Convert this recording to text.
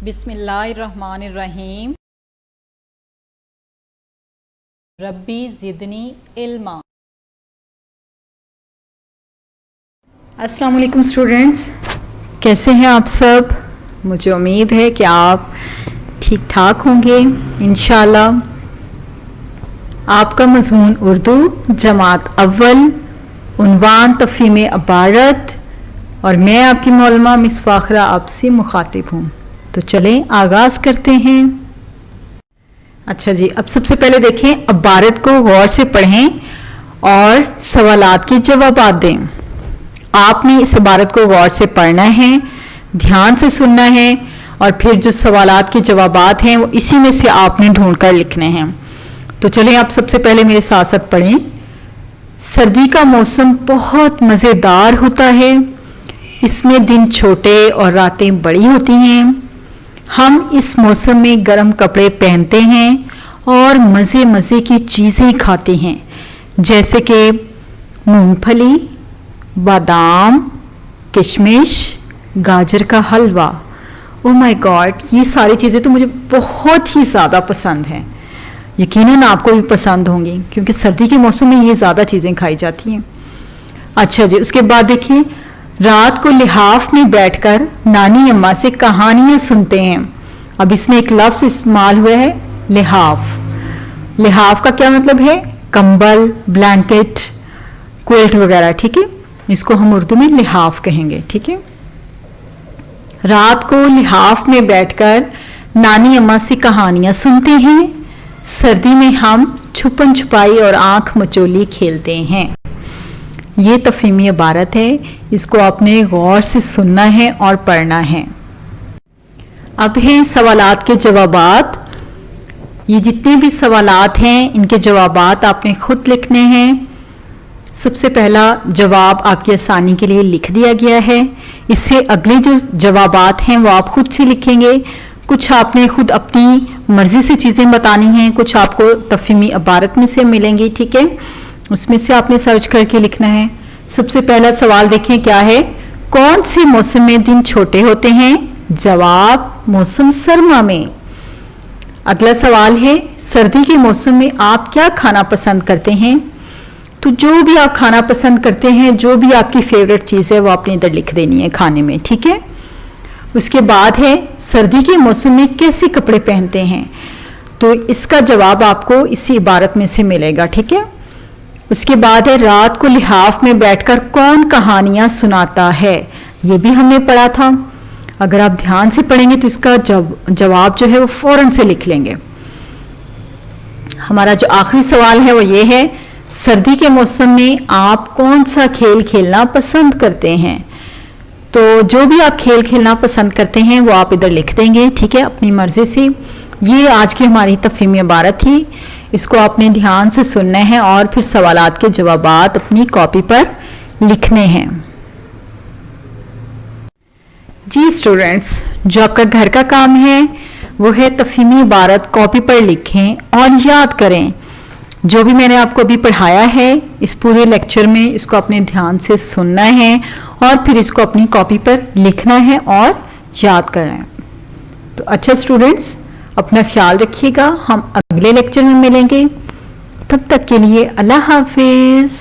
بسم اللہ الرحمن الرحیم ربی زدنی علما۔ السلام علیکم اسٹوڈینٹس، کیسے ہیں آپ سب؟ مجھے امید ہے کہ آپ ٹھیک ٹھاک ہوں گے انشاءاللہ۔ آپ کا مضمون اردو جماعت اول، عنوان تفہیم عبارت، اور میں آپ کی معلمہ مس فاخرہ آپ سے مخاطب ہوں۔ تو چلیں آغاز کرتے ہیں۔ اچھا جی، اب سب سے پہلے دیکھیں، عبارت کو غور سے پڑھیں اور سوالات کے جوابات دیں۔ آپ نے اس عبارت کو غور سے پڑھنا ہے، دھیان سے سننا ہے، اور پھر جو سوالات کے جوابات ہیں وہ اسی میں سے آپ نے ڈھونڈ کر لکھنے ہیں۔ تو چلیں آپ سب سے پہلے میرے ساتھ ساتھ پڑھیں۔ سردی کا موسم بہت مزیدار ہوتا ہے، اس میں دن چھوٹے اور راتیں بڑی ہوتی ہیں۔ ہم اس موسم میں گرم کپڑے پہنتے ہیں اور مزے مزے کی چیزیں کھاتے ہیں، جیسے کہ مونگ پھلی، بادام، کشمش، گاجر کا حلوہ۔ او مائی گاڈ، یہ ساری چیزیں تو مجھے بہت ہی زیادہ پسند ہیں، یقیناً آپ کو بھی پسند ہوں گی کیونکہ سردی کے موسم میں یہ زیادہ چیزیں کھائی جاتی ہیں۔ اچھا جی، اس کے بعد دیکھیں، رات کو لحاف میں بیٹھ کر نانی اماں سے کہانیاں سنتے ہیں۔ اب اس میں ایک لفظ استعمال ہوا ہے، لحاف۔ لحاف کا کیا مطلب ہے؟ کمبل، بلینکٹ، کوئلٹ وغیرہ، ٹھیک ہے؟ اس کو ہم اردو میں لحاف کہیں گے، ٹھیک ہے؟ رات کو لحاف میں بیٹھ کر نانی اماں سے کہانیاں سنتے ہیں۔ سردی میں ہم چھپن چھپائی اور آنکھ مچولی کھیلتے ہیں۔ یہ تفہیمی عبارت ہے، اس کو آپ نے غور سے سننا ہے اور پڑھنا ہے۔ اب ہیں سوالات کے جوابات۔ یہ جتنے بھی سوالات ہیں ان کے جوابات آپ نے خود لکھنے ہیں۔ سب سے پہلا جواب آپ کی آسانی کے لیے لکھ دیا گیا ہے، اس سے اگلے جو جوابات ہیں وہ آپ خود سے لکھیں گے۔ کچھ آپ نے خود اپنی مرضی سے چیزیں بتانی ہیں، کچھ آپ کو تفہیمی عبارت میں سے ملیں گی، ٹھیک ہے؟ اس میں سے آپ نے سرچ کر کے لکھنا ہے۔ سب سے پہلا سوال دیکھیں کیا ہے، کون سے موسم میں دن چھوٹے ہوتے ہیں؟ جواب، موسم سرما میں۔ اگلا سوال ہے، سردی کے موسم میں آپ کیا کھانا پسند کرتے ہیں؟ تو جو بھی آپ کھانا پسند کرتے ہیں، جو بھی آپ کی فیوریٹ چیز ہے وہ آپ نے ادھر لکھ دینی ہے کھانے میں، ٹھیک ہے؟ اس کے بعد ہے، سردی کے موسم میں کیسے کپڑے پہنتے ہیں؟ تو اس کا جواب آپ کو اسی عبارت میں سے ملے گا، ٹھیک ہے؟ اس کے بعد ہے، رات کو لحاف میں بیٹھ کر کون کہانیاں سناتا ہے؟ یہ بھی ہم نے پڑھا تھا۔ اگر آپ دھیان سے پڑھیں گے تو اس کا جواب جو ہے وہ فوراً سے لکھ لیں گے۔ ہمارا جو آخری سوال ہے وہ یہ ہے، سردی کے موسم میں آپ کون سا کھیل کھیلنا پسند کرتے ہیں؟ تو جو بھی آپ کھیل کھیلنا پسند کرتے ہیں وہ آپ ادھر لکھ دیں گے، ٹھیک ہے، اپنی مرضی سے۔ یہ آج کی ہماری تفہیمی عبارت تھی، اس کو آپ نے دھیان سے سننا ہے اور پھر سوالات کے جوابات اپنی کاپی پر لکھنے ہیں۔ جی اسٹوڈینٹس، جو آپ کا گھر کا کام ہے وہ ہے تفہیمی عبارت کاپی پر لکھیں اور یاد کریں۔ جو بھی میں نے آپ کو ابھی پڑھایا ہے اس پورے لیکچر میں، اس کو اپنے دھیان سے سننا ہے اور پھر اس کو اپنی کاپی پر لکھنا ہے اور یاد کرنا ہے۔ تو اچھا اسٹوڈینٹس، اپنا خیال رکھیے گا، ہم اگلے لیکچر میں ملیں گے، تب تک کے لیے اللہ حافظ۔